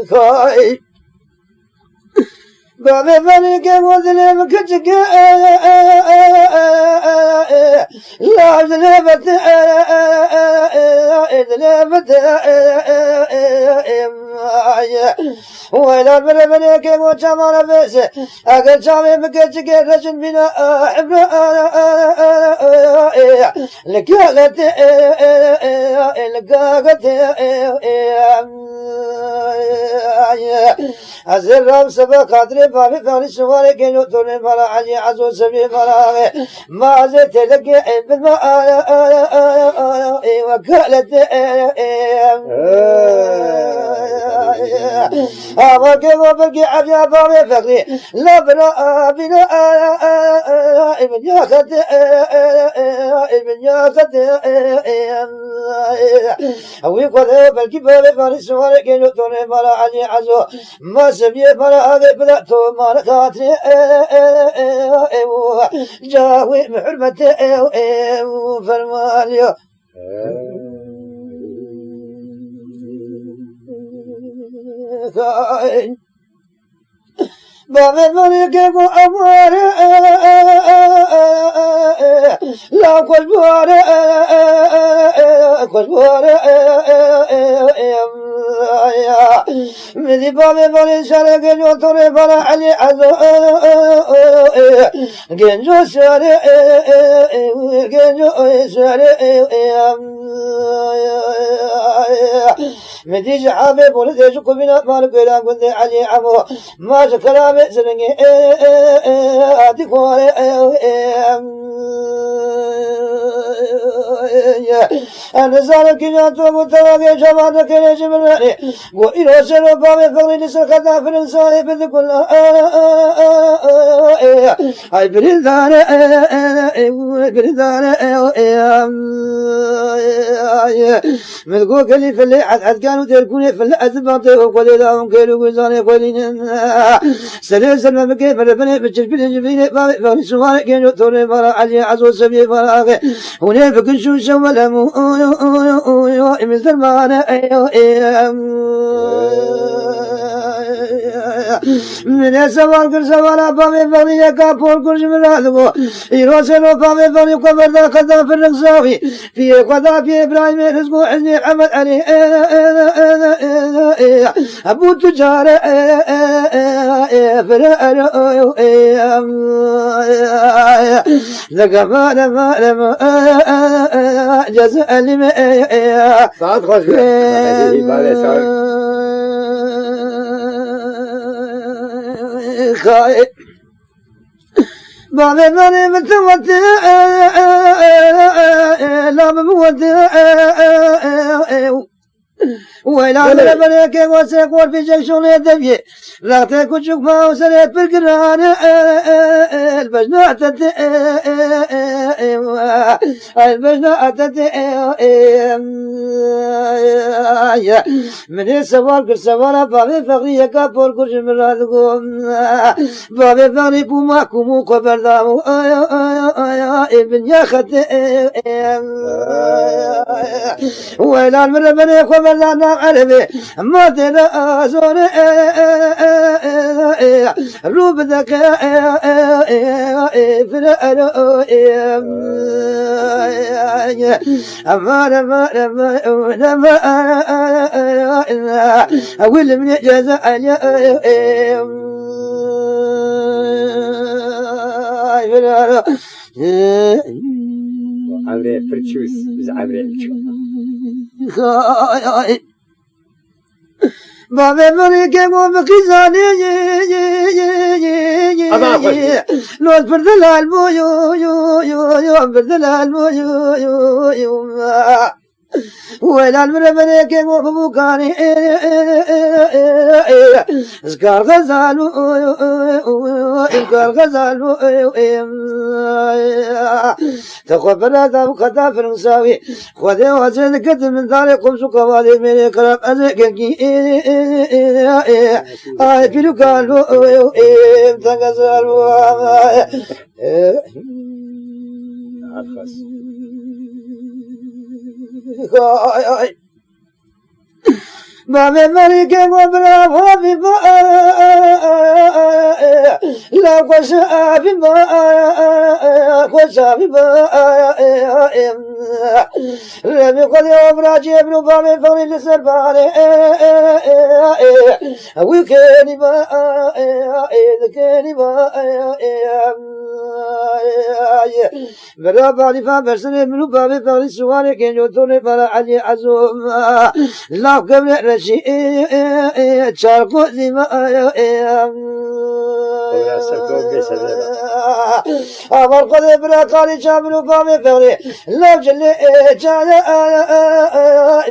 خاي بابي فلك وذنب كتك لا ذنبت ذنبت ولا بربنك وتمر بس أقل شامي بكتك رجل بنا حبنا لقاقت لقاقت أزرم سبا قدري بابي فاني سواري كنو توني فلا علي عزو سبي فلا ما زلت لقي بالماء وقالت أبقي وبقي عبيا بابي فقري لا بنا بنا ابن ياخد ابن ياخد ويقول بلقي بابي فاني سواري كنو توني فلا علي عزو ما سبي فلا أغي بلا توما لخاطري جاوي محرمتي فرماليو بابي فريقك وأمواري لا كل بواري مذي بابي فريق شارك وطري فرع علي عزو جنجو ساري جنجو ساري مذي جحابي بولد يشكو بنا مالك ولا كنت علي عمو ما شكرا سرنجي أديكوري أنا زارك يا توم تواجه جمالك يا جمالي وإلى سلو بابي فغلي نسر خدا فرنساني بذكر أي بريدان مذكور كلي في اللي عد كانوا تركوني في الأذباط وقولي لهم كيلو وزاني قولين سلسل ما بكي فربني بتشبين جبيني بابي فغلي سواري كيلو توري فرا علي عزو سبي فراغي هنا بكشو شوال مو مثل ما أنا من سوال كر سوالا بابي فغلي كابور كرش مرادبو يروسلو بابي فغلي قبر ذا كذا في الرقصاوي في قضاء في إبراهيم رزقو حزني عمد عليه أبو تجار فرأر ذكا ما لما جزاء لما ساعات خوش خايف بابي ماني متوتر لا مموتر ويلا بنيك وسيقول في جيشون يدبي لا تكون شوفها وسريت بالقران البجنة تدي البجنة تدي من السوال كل سوال بابي فقري كابور كل مرادكم بابي فقري كوما كومو كبردامو ابن ياخد ويلا المرة بنيك وبردانا عربي ما تلا زوري روب ذكاء فرأر أما لما أقول من جزاء عمري فرتشوس بس عمري بابي فريق وبخزاني لوز بردلال بو يو بردلال بو يو ولا المربني كيف وفبوكاني اسكار غزال اسكار غزال تقبل هذا وقتا فرنساوي خذي وزن قد من داري قمس قوالي من كراب أزكي آي بلو قالوا تغزالوا بابي مريكي وبرا وابي با لا قشا في با قشا في با ربي قد يوبرا جيبنو بابي فغني لسرباني وكاني با ذكاني با برا بالي فابرسني منو بابي فغني سواني كنجو توني فلا علي عزوم لا قبل رشي شاركو زيما أمر قد برا قالي شاملو بامي فغني لا جلي جانا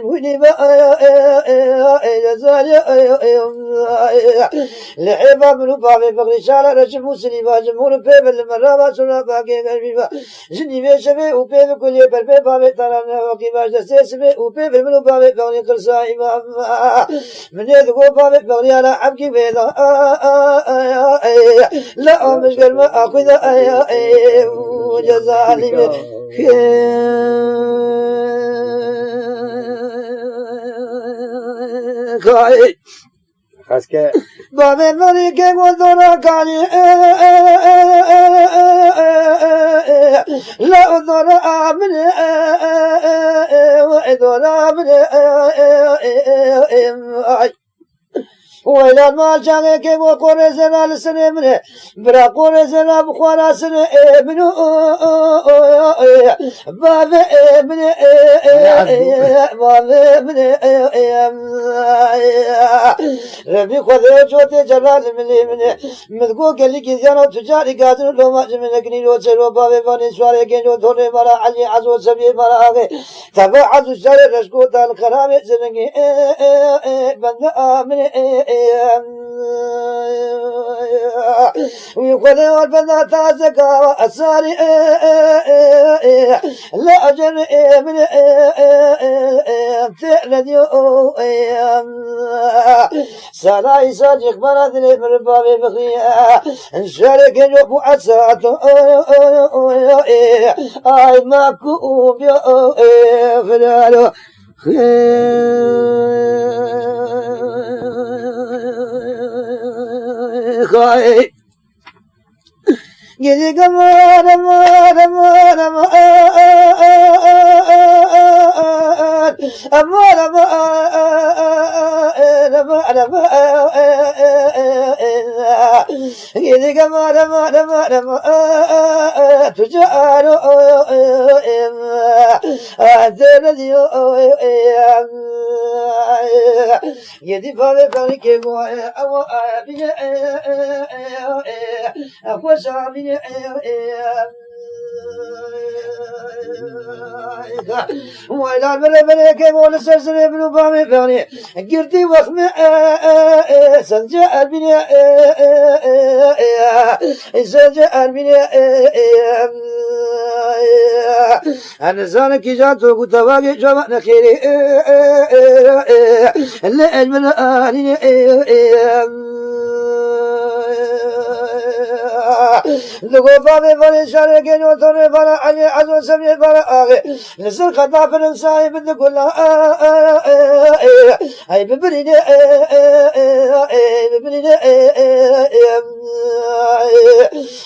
ويني با زالي لعبا منو بامي فغني شالا رشمو سنيبا جمهور بيب المرابا سنا باقي قلبي جني بيشبه وبيب كل بلبي بامي ترانا وكي باش سيسبه وبيب منو بامي فغني قرصا إمام من يدقو بامي فغني على عبكي بيضا لا مش قل ما أخذ وجزالي خاي خاسك بابي مريكي ودورا كاني لا دورا من ودورا من وإلى ما جاني كي وقرزنا لسنة منه برا قرزنا بخوانا سنة منه بابي منه بابي منه ربي خذ جوتي جلال منه مذكو قلي كيزيانو تجاري قادر لو ما جمنا كني لو سيرو بابي باني سواري كنجو دوري مرا علي عزو سبي مرا آغي تبا عزو ساري رشكو تال خرامي زنگي بند آمن ويقول والبنا تازكا أساري لا أجر من ترديو سلاي ساجك مرادني من بابي بخيا نشارك نجوب عساتو أي ماكو بيو فلالو خاي جدي كمان جدي كمان تجارو أدريو جدي فاضي فاضي كيمو أو أبي أخوش أبي وإلى بلا كيمو لسرسل بنو بامي فاني قرتي وخم سنجا أبي سنجا أبي أنا زانك جاتو كتواجه جمع نخيري لا أجمل آني لقوا بابي فاني شاري كينو توني فانا علي عزو سمي فانا آغي نسل خطا فرنساي بدي كلها أي ببريني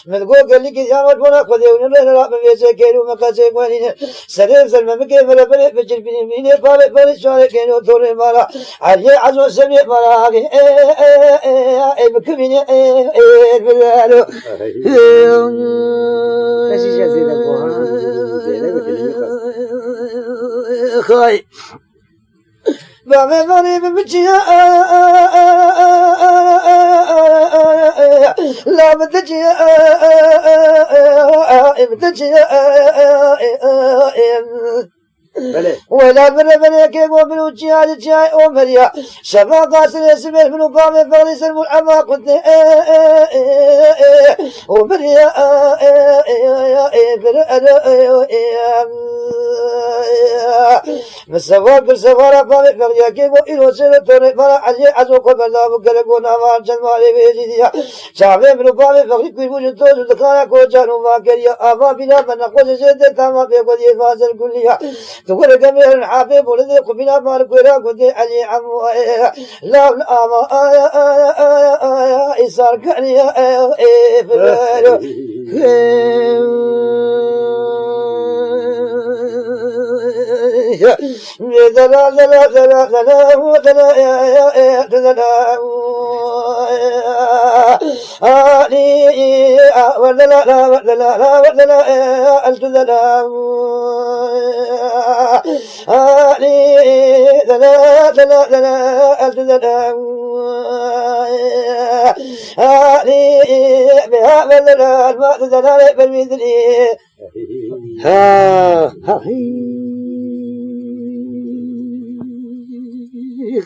ملقوا قال لي كيسان وجبنا خذيون لنا لا بيسا كيلو مكاسي قوانين سرير سلمة مكي فربني بجل بني ميني بابي فاني شاري كينو توني فانا علي عزو سمي فانا آغي أي بكبيني بالالو خاي بابي فاني بمجيا لا بتجيا ولا بلا كيف وبلوجي هذا جاي أمريا شفا قاسر يسمع منو بامي فارس الملعمة قلت أمريا مسافر بالسفارة بامي فاريا كيف وإلو سيرتوني فرا علي عزوك بلا بقلقونا وانشان مالي بيجيديا شعبي منو بامي فاري كيف وجدتوز دخانا كوجانو ما كريا أما بلا من نقوز زيدة تاما بيقود يفاز الكلية تقول كمير حبيب ولدي قبنا مالك ولا قد علي عمو لا ما إسار كان يا فلالو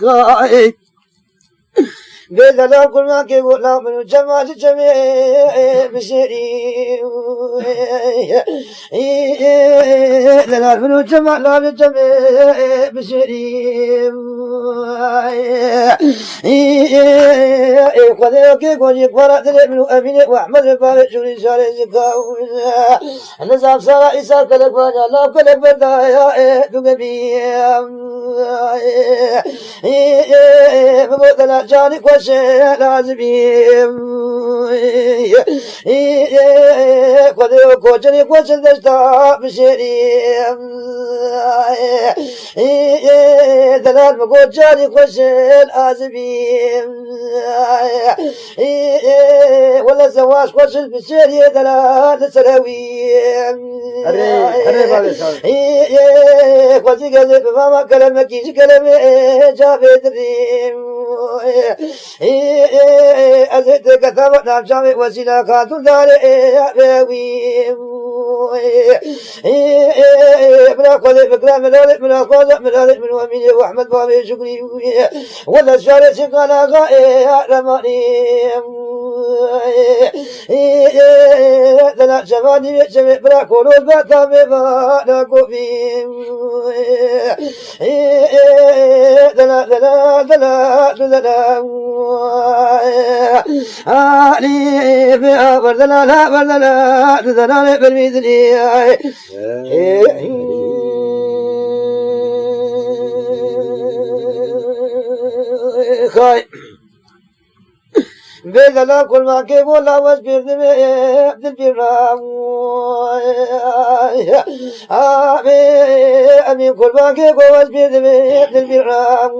غايب بيد لا كل ما كيقول لا من جمال جميع بشري لا من جمال لا من جميع بشري خذ كيقول يقرأ دل من أمين وأحمد بارك شوري شاري زكاو نزام سارا إسار كلك بانا لا كلك بدايا دقبي بقول لا جاني وشيء لازمين خذ كوجني وشيء دشتا بشريم دلال بقول جاني وشيء لازمين ولا زواج وشيء بشري دلال سراويم خذ كذا بما كلامك يجي كلامي جابت ريم أزيد كثبت نفسي وسيلة كاتو دار أبوي من أخذ فكرة من أخذ من ومن وأحمد بابي شكري ولا شارع سكانا غاية رماني لا شماني شمي بلا كولوز باتامي فانا كوفي علي بها بردنا لا بردنا تدنا بالميزني خاي بيدنا كل ما كيبول لا وسبير دمي عبد البرام أمي كل ما كيبول وسبير دمي عبد البرام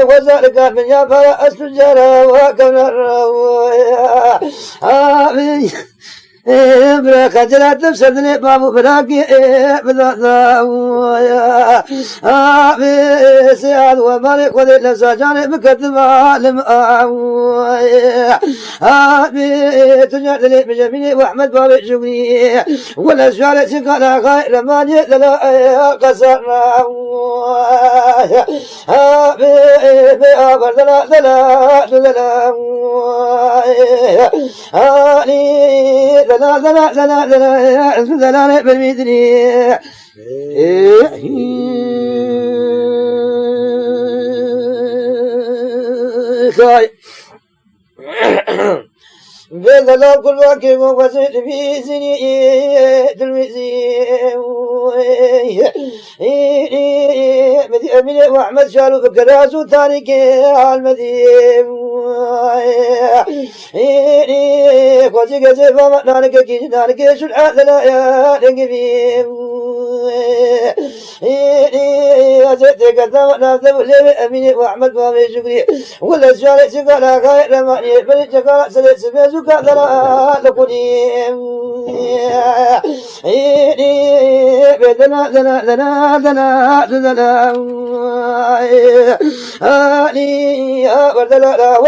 وزارك من يافا السجارة وكون الروية براك جلات بسدني بابو براكي بذا سياد ومالك وذي لساجاني بكتبا تجعل لي بجميني واحمد بابي شكري ولا شوالي سكانا غير ماني لا قصرنا بأبر دلا لا بالمدري خاي بلا كل وقت وقصد في سني تلميذي مدي أمين وأحمد شالو بكراس وتاريك المدي قصي قصي فما نارك كي نارك شرعة لا يا نقبي أزيد كذا نازل لي أمين وأحمد بابي شكري ولا شالك سكالا غير ماني فلتكالا سلسل كذا لكوني بدنا دنا آلي وردنا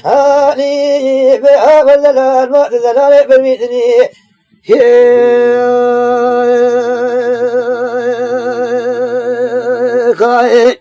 آلي وردنا ما دنا بالمدني خاي